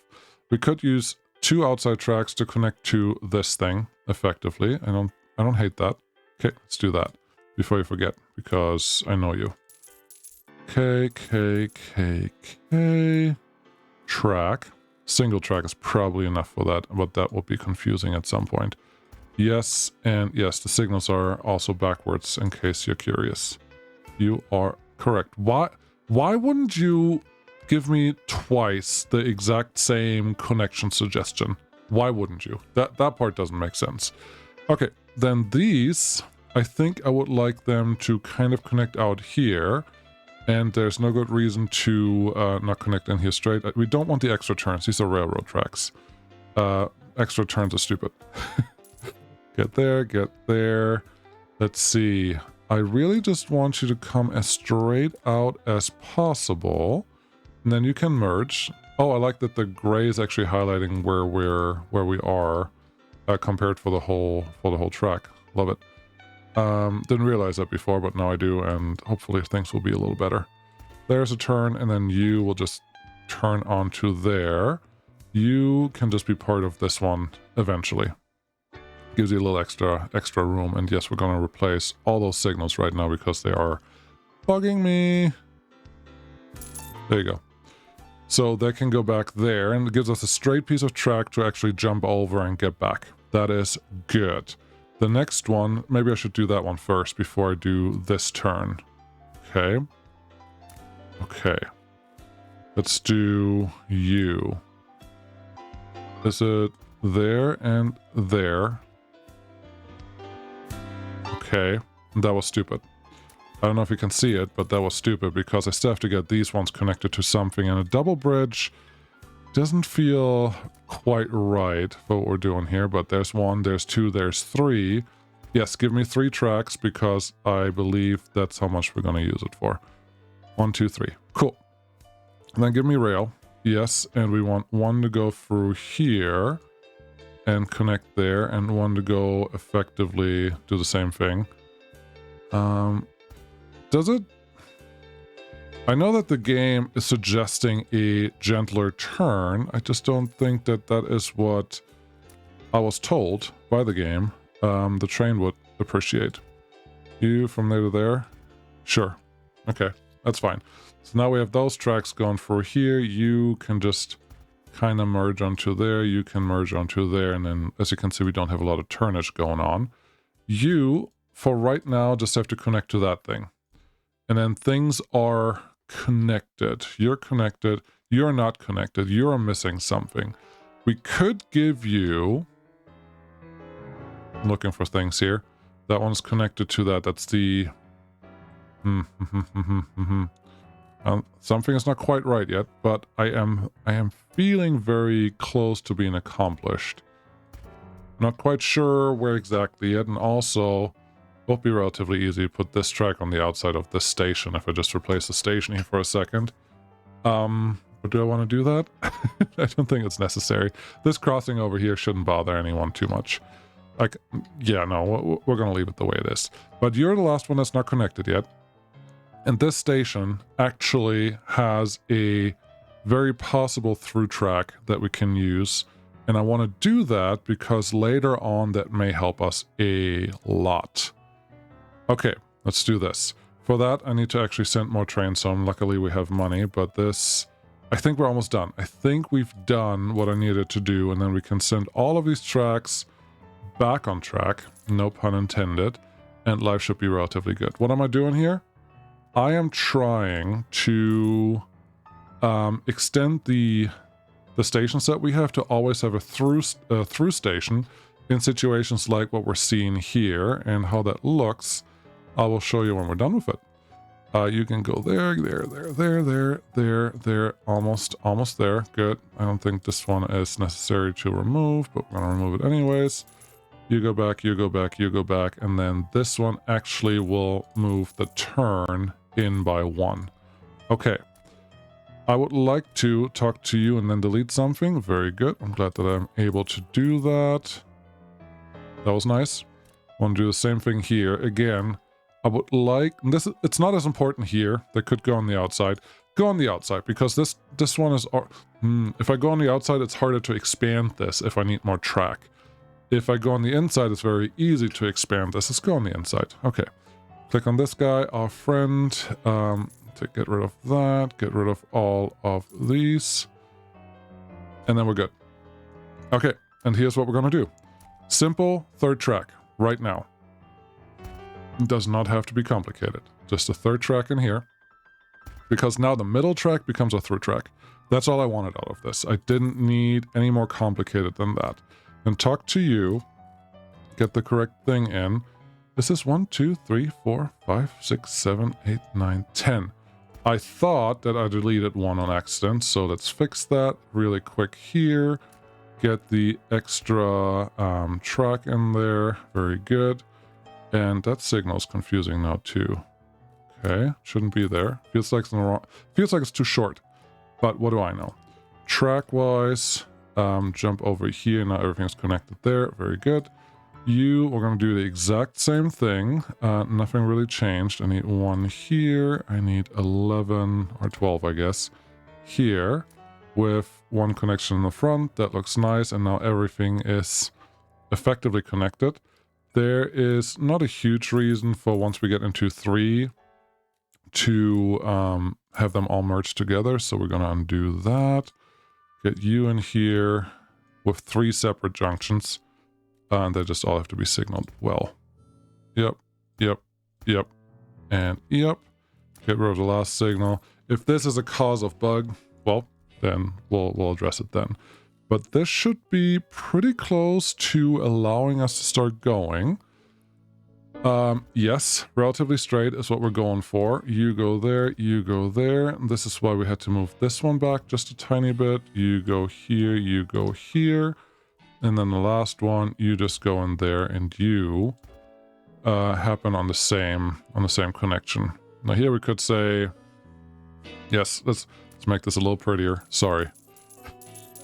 A: We could use 2 outside tracks to connect to this thing effectively. I don't hate that. Okay, let's do that before you forget, because I know you. K. Track. Single track is probably enough for that, but that will be confusing at some point. Yes, and yes, the signals are also backwards in case you're curious. You are correct. Why wouldn't you give me twice the exact same connection suggestion? Why wouldn't you? That part doesn't make sense. Okay, then these, I think I would like them to kind of connect out here. And there's no good reason to not connect in here straight. We don't want the extra turns. These are railroad tracks. Extra turns are stupid. Get there. Let's see. I really just want you to come as straight out as possible. And then you can merge. Oh, I like that the gray is actually highlighting where we are compared for the whole track. Love it. Didn't realize that before, but now I do, and hopefully things will be a little better. There's a turn, and then you will just turn onto there. You can just be part of this one eventually. Gives you a little extra room, and yes, we're going to replace all those signals right now because they are bugging me. There you go. So they can go back there, and it gives us a straight piece of track to actually jump over and get back. That is good. The next one, maybe I should do that one first before I do this turn. Okay. Okay. Let's do you. Is it there and there? Okay. That was stupid. I don't know if you can see it, but that was stupid because I still have to get these ones connected to something, and a double bridge doesn't feel quite right for what we're doing here, but there's 1, there's 2, there's 3. Yes, give me 3 tracks because I believe that's how much we're going to use it for. 1, 2, 3. Cool. And then give me rail. Yes, and we want 1 to go through here and connect there, and 1 to go effectively do the same thing. Does it? I know that the game is suggesting a gentler turn. I just don't think that that is what I was told by the game the train would appreciate. You from there to there? Sure. Okay, that's fine. So now we have those tracks going through here. You can just kind of merge onto there. You can merge onto there. And then, as you can see, we don't have a lot of turnage going on. You, for right now, just have to connect to that thing. And then things are connected. You're connected. You're not connected. You're missing something. We could give you... I'm looking for things here. That one's connected to that. That's the... something is not quite right yet, but I am feeling very close to being accomplished. Not quite sure where exactly yet, and also it will be relatively easy to put this track on the outside of this station if I just replace the station here for a second. But do I want to do that? I don't think it's necessary. This crossing over here shouldn't bother anyone too much. Like, yeah, no, we're going to leave it the way it is. But you're the last one that's not connected yet. And this station actually has a very possible through track that we can use And I want to do that because later on that may help us a lot. Okay, let's do this. For that, I need to actually send more trains home. Luckily, we have money, but this... I think we're almost done. I think we've done what I needed to do, and then we can send all of these tracks back on track, no pun intended, and life should be relatively good. What am I doing here? I am trying to extend the stations that we have to always have a through station in situations like what we're seeing here, and how that looks I will show you when we're done with it. You can go there, almost there. Good. I don't think this one is necessary to remove, but we're gonna remove it anyways. You go back, you go back, you go back, and then this one actually will move the turn in by 1. Okay. I would like to talk to you and then delete something. Very good. I'm glad that I'm able to do that. That was nice. Want to do the same thing here. Again, I would like... this. It's not as important here. They could go on the outside. Go on the outside, because this one is... if I go on the outside, it's harder to expand this if I need more track. If I go on the inside, it's very easy to expand this. Let's go on the inside. Okay. Click on this guy, our friend. To get rid of that, get rid of all of these, and then we're good. Okay, and here's what we're gonna do. Simple third track right now. It does not have to be complicated. Just a third track in here, because now the middle track becomes a through track. That's all I wanted out of this. I didn't need any more complicated than that. And talk to you, get the correct thing in. This is 1, 2, 3, 4, 5, 6, 7, 8, 9, 10. I thought that I deleted one on accident, so let's fix that really quick here. Get the extra track in there. Very good. And that signal's confusing now too. Okay, shouldn't be there. Feels like it's too short. But what do I know? Track-wise, jump over here. Now everything's connected there. Very good. We're going to do the exact same thing. Nothing really changed. I need 1 here. I need 11 or 12, I guess, here with 1 connection in the front. That looks nice. And now everything is effectively connected. There is not a huge reason for, once we get into 3, to have them all merged together. So we're going to undo that. Get you in here with 3 separate junctions. And they just all have to be signaled well. Yep, yep, yep, and yep. Get rid of the last signal. If this is a cause of bug, well, then we'll address it then. But this should be pretty close to allowing us to start going. Yes, relatively straight is what we're going for. You go there, you go there. This is why we had to move this one back just a tiny bit. You go here, you go here. And then the last one, you just go in there, and you happen on the same connection. Now here we could say, yes, let's make this a little prettier. Sorry.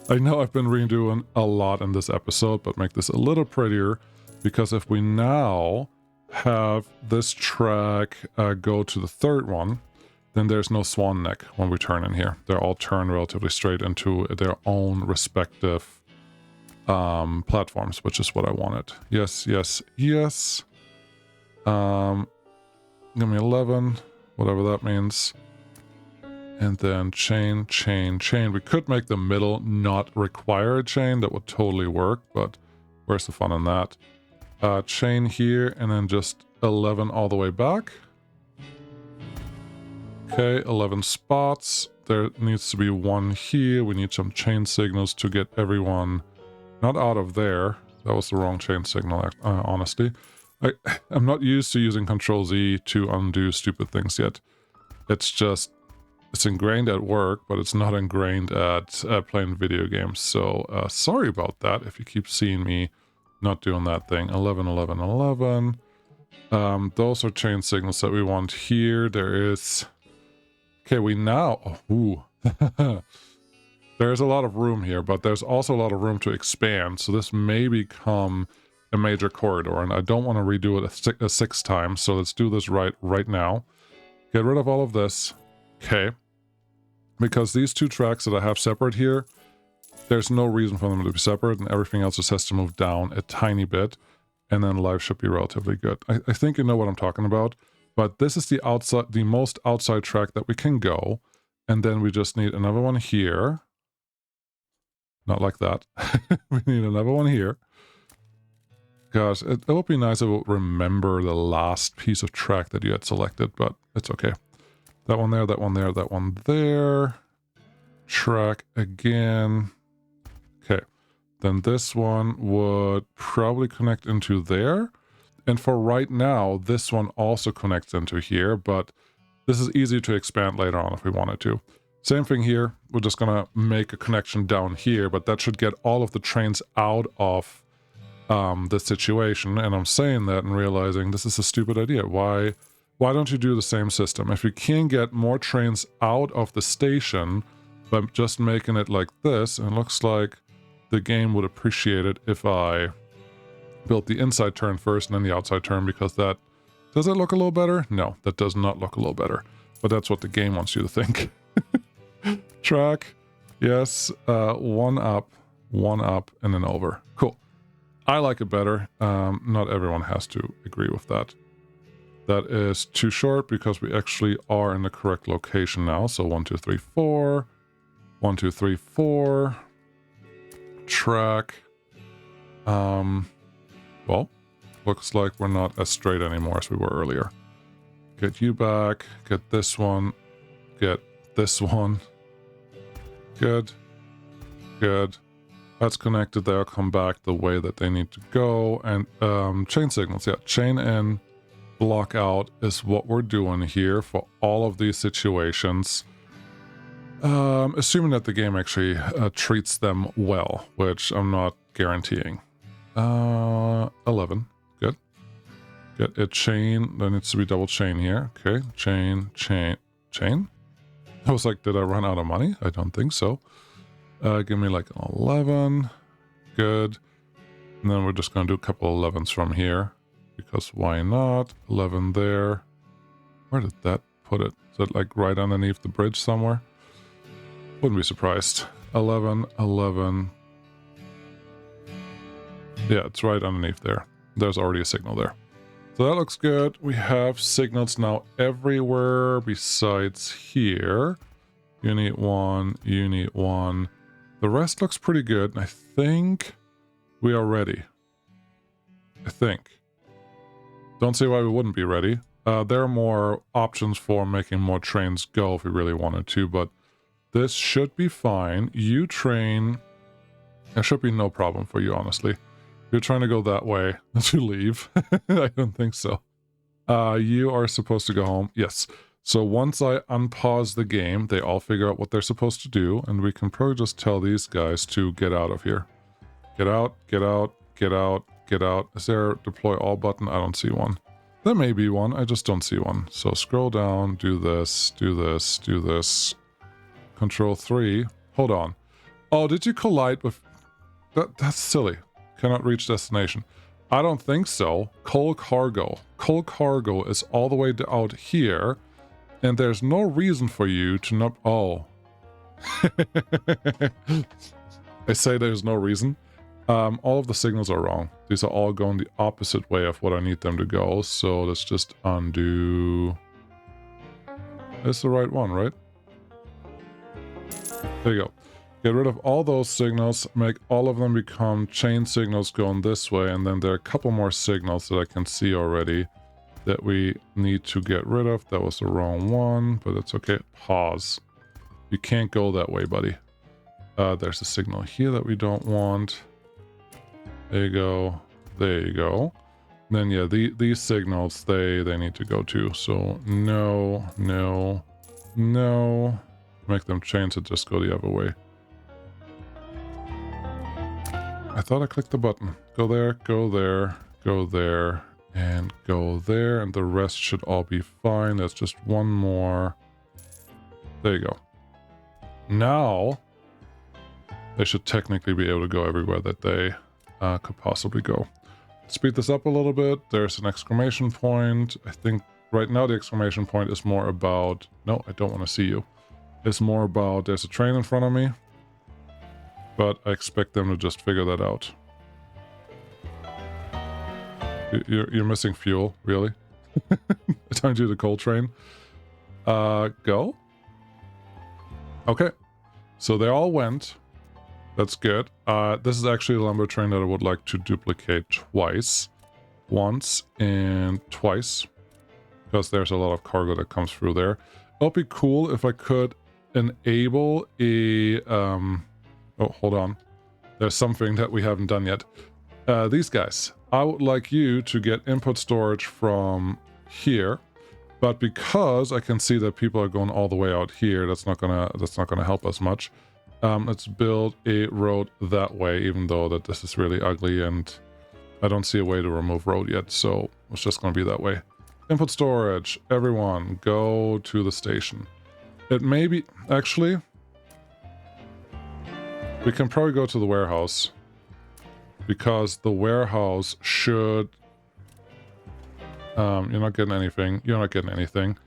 A: I know I've been redoing a lot in this episode, but make this a little prettier, because if we now have this track go to the third one, then there's no swan neck when we turn in here. They're all turned relatively straight into their own respective platforms, which is what I wanted. Yes, yes, yes. Give me 11, whatever that means. And then chain, chain, chain. We could make the middle not require a chain. That would totally work, but where's the fun in that? Chain here, and then just 11 all the way back. Okay, 11 spots. There needs to be 1 here. We need some chain signals to get everyone not out of there. That was the wrong chain signal, honestly. I'm not used to using Control-Z to undo stupid things yet. It's ingrained at work, but it's not ingrained at playing video games. So sorry about that if you keep seeing me not doing that thing. 11, 11, 11. Those are chain signals that we want here. There is... Okay, we now... Oh, ooh. There's a lot of room here, but there's also a lot of room to expand, so this may become a major corridor, and I don't want to redo it a 6th time, so let's do this right now. Get rid of all of this. Okay. Because these 2 tracks that I have separate here, There's no reason for them to be separate, and everything else just has to move down a tiny bit, and then life should be relatively good. I think you know what I'm talking about, but this is the most outside track that we can go, and then we just need another one here. Not like that. We need another one here. Gosh, it would be nice if it would remember the last piece of track that you had selected, but it's okay. That one there, that one there, that one there. Track again. Okay. Then this one would probably connect into there. And for right now, this one also connects into here, but this is easy to expand later on if we wanted to. Same thing here. We're just going to make a connection down here, but that should get all of the trains out of this situation. And I'm saying that and realizing this is a stupid idea. Why don't you do the same system? If you can get more trains out of the station by just making it like this, and it looks like the game would appreciate it if I built the inside turn first and then the outside turn, because that... Does it look a little better? No, that does not look a little better. But that's what the game wants you to think. Track. Yes. One up, and then over. Cool. I like it better. Not everyone has to agree with that. That is too short because we actually are in the correct location now. So 1, 2, 3, 4. 1, 2, 3, 4. Track. Well, looks like we're not as straight anymore as we were earlier. Get you back. Get this one. Get this one. Good. Good. That's connected there. Come back the way that they need to go. And chain signals. Yeah, chain in, block out is what we're doing here for all of these situations. Assuming that the game actually treats them well, which I'm not guaranteeing. 11. Good. Get a chain. There needs to be double chain here. Okay. Chain, chain, chain. I was like, did I run out of money? I don't think so. Give me like an 11. Good. And then we're just going to do a couple of 11s from here. Because why not? 11 there. Where did that put it? Is it like right underneath the bridge somewhere? Wouldn't be surprised. 11, 11. Yeah, it's right underneath there. There's already a signal there. So that looks good. We have signals now everywhere besides here. Unit 1, Unit 1. The rest looks pretty good. I think we are ready. I think. Don't see why we wouldn't be ready. There are more options for making more trains go if we really wanted to, but this should be fine. You train. There should be no problem for you, honestly. You're trying to go that way to leave. I don't think so. You are supposed to go home. Yes. So once I unpause the game, they all figure out what they're supposed to do, and we can probably just tell these guys to get out of here. Get out, get out, get out, get out. Is there a deploy all button? I don't see one. There may be one. I just don't see one. So scroll down, do this, do this, do this. Control 3. Hold on. Oh, did you collide with... That's silly. Cannot reach destination. I don't think so. Coal cargo. Coal cargo is all the way out here, and there's no reason for you to not... Oh. I say there's no reason. All of the signals are wrong. These are all going the opposite way of what I need them to go, so let's just undo... That's the right one, right? There you go. Get rid of all those signals, make all of them become chain signals going this way, and then there are a couple more signals that I can see already that we need to get rid of. That was the wrong one, but it's okay. Pause. You can't go that way, buddy. There's a signal here that we don't want. There you go. There you go. And then, yeah, these signals, they need to go too. So, no, no, no. Make them change it, just go the other way. I thought I clicked the button. Go there, go there, go there, and go there, and the rest should all be fine. That's just one more. There you go. Now, they should technically be able to go everywhere that they could possibly go. Speed this up a little bit. There's an exclamation point. I think right now the exclamation point is more about... No, I don't want to see you. It's more about there's a train in front of me. but I expect them to just figure that out. You're missing fuel, really? Time to do the coal train. Go. Okay, so they all went. That's good. This is actually a lumber train that I would like to duplicate twice. Once and twice. Because there's a lot of cargo that comes through there. It would be cool if I could enable a... oh, hold on. There's something that we haven't done yet. These guys. I would like you to get input storage from here. But because I can see that people are going all the way out here, that's not gonna help us much. Let's build a road that way, even though that this is really ugly and I don't see a way to remove road yet, so it's just gonna be that way. Input storage, everyone, go to the station. It may be... Actually, we can probably go to the warehouse. Because the warehouse should... you're not getting anything. You're not getting anything.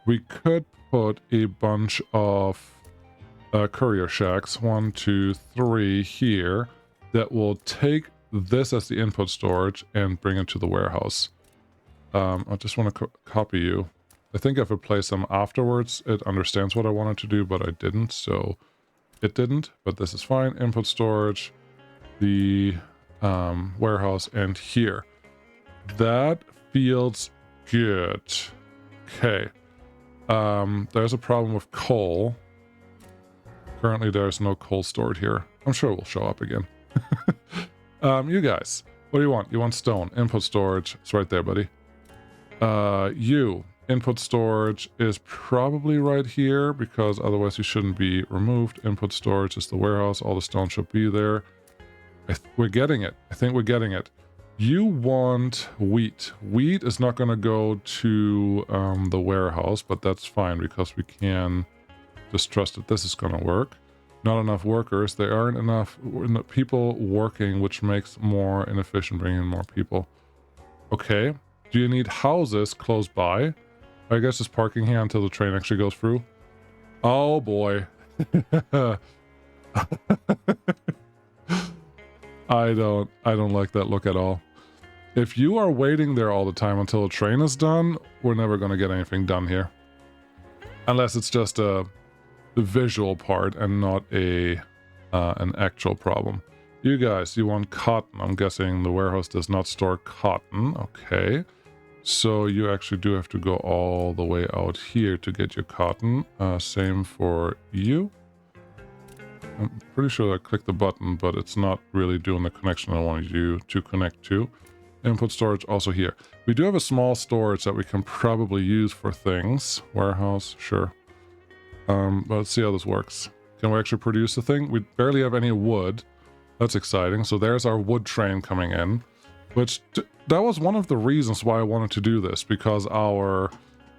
A: We could put a bunch of courier shacks, 1, 2, 3 here, that will take this as the input storage and bring it to the warehouse. I just want to copy you. I think if I place them afterwards, it understands what I wanted to do, but I didn't, so it didn't. But this is fine. Input storage, the warehouse, and here. That feels good. Okay. There's a problem with coal. Currently, there's no coal stored here. I'm sure it will show up again. You guys, what do you want? You want stone. Input storage. It's right there, buddy. Input storage is probably right here because otherwise you shouldn't be removed. Input storage is the warehouse. All the stone should be there. We're getting it. I think we're getting it. You want wheat. Wheat is not going to go to the warehouse, but that's fine because we can just trust that this is going to work. Not enough workers. There aren't enough people working, which makes more inefficient bringing in more people. Okay. Do you need houses close by? I guess just parking here until the train actually goes through. Oh boy. I don't like that look at all. If you are waiting there all the time until the train is done, we're never going to get anything done here. Unless it's just a visual part and not an actual problem. You guys, you want cotton. I'm guessing the warehouse does not store cotton. Okay. So you actually do have to go all the way out here to get your cotton. Same for you. I'm pretty sure I clicked the button, but it's not really doing the connection I wanted you to connect to. Input storage also here. We do have a small storage that we can probably use for things. Warehouse, sure. But let's see how this works. Can we actually produce the thing? We barely have any wood. That's exciting. So there's our wood train coming in, which that was one of the reasons why I wanted to do this, because our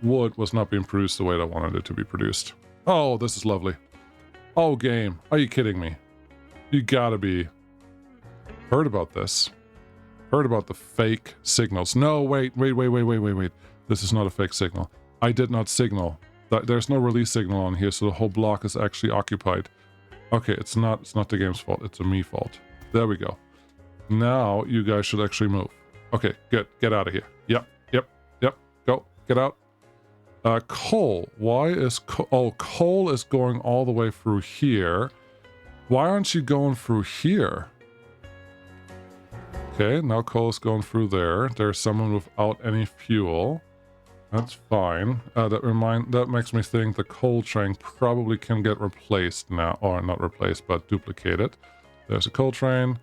A: wood was not being produced the way that I wanted it to be produced. Oh, this is lovely. Oh, game. Are you kidding me? You gotta be. Heard about this. Heard about the fake signals. No, wait. This is not a fake signal. I did not signal. There's no release signal on here, so the whole block is actually occupied. Okay, it's not the game's fault. It's a me fault. There we go. Now you guys should actually move. Okay, good. Get out of here. Yep. Go. Get out. Coal. Why is coal is going all the way through here. Why aren't you going through here? Okay, now coal is going through there. There's someone without any fuel. That's fine. That makes me think the coal train probably can get replaced now, or not replaced, but duplicated. There's a coal train.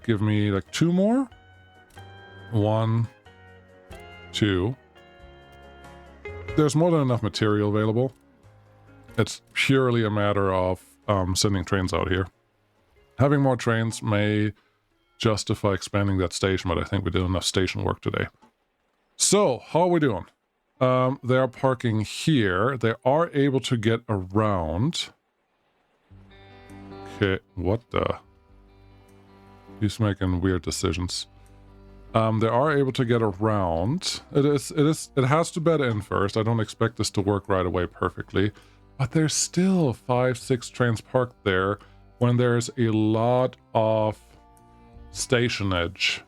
A: Give me like 2 more. 1, 2. There's more than enough material available. It's purely a matter of sending trains out here. Having more trains may justify expanding that station, but I think we did enough station work today. So, how are we doing? They are parking here. They are able to get around. Okay, what the? He's making weird decisions. They are able to get around. It has to bed in first. I don't expect this to work right away perfectly. But there's still 5, 6 trains parked there when there's a lot of stationage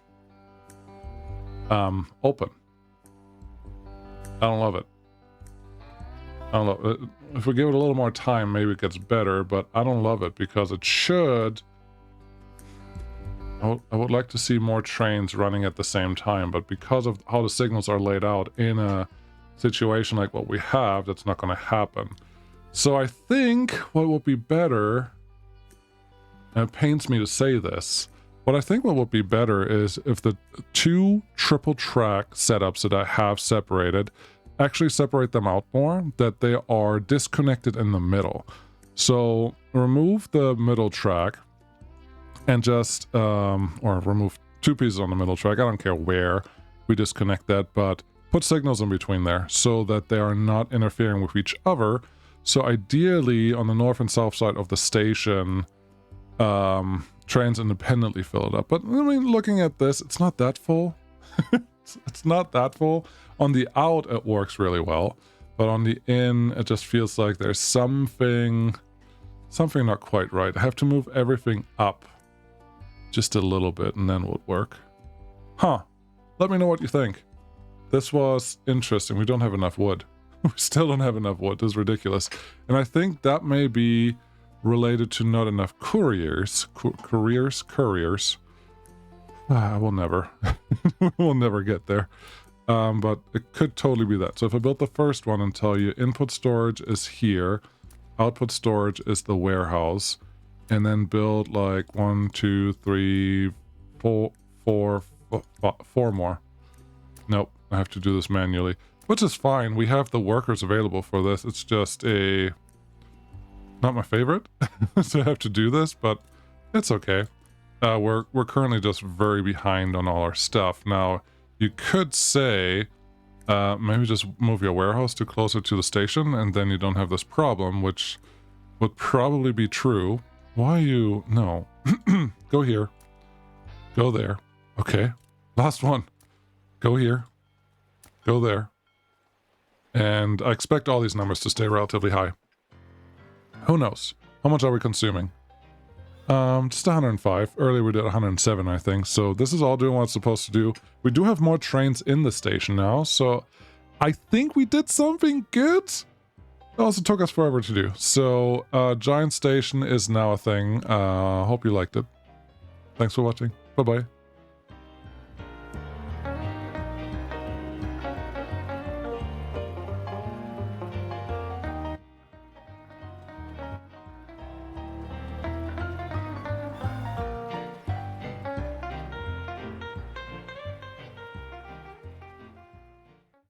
A: open. I don't love it. I don't know. If we give it a little more time, maybe it gets better, but I don't love it because it should... I would like to see more trains running at the same time, but because of how the signals are laid out in a situation like what we have, that's not going to happen. So I think what would be better, and it pains me to say this, but I think what would be better is if the two triple track setups that I have separated, actually separate them out more, that they are disconnected in the middle. So remove the middle track and just, or remove two pieces on the middle track. I don't care where we disconnect that, but put signals in between there so that they are not interfering with each other. So ideally, on the north and south side of the station, trains independently fill it up. But I mean, looking at this, it's not that full. It's not that full. On the out, it works really well. But on the in, it just feels like there's something not quite right. I have to move everything up just a little bit and then it would work. Huh. Let me know what you think. This was interesting. We don't have enough wood. We still don't have enough wood. This is ridiculous. And I think that may be related to not enough couriers. Couriers. We'll never. We'll never get there. But it could totally be that. So if I built the first one and tell you input storage is here, output storage is the warehouse, and then build like 1, 2, 3, 4 more. Nope, I have to do this manually, which is fine. We have the workers available for this. It's just not my favorite to have to do this, but it's okay. We're currently just very behind on all our stuff. Now, you could say, maybe just move your warehouse to closer to the station, and then you don't have this problem, which would probably be true. Why you... No. Go here. Go there. Okay. Last one. Go here. Go there. And I expect all these numbers to stay relatively high. Who knows? How much are we consuming? Just 105. Earlier we did 107, I think. So this is all doing what it's supposed to do. We do have more trains in the station now, so I think we did something good. It also took us forever to do. So, giant station is now a thing. Hope you liked it. Thanks for watching. Bye-bye.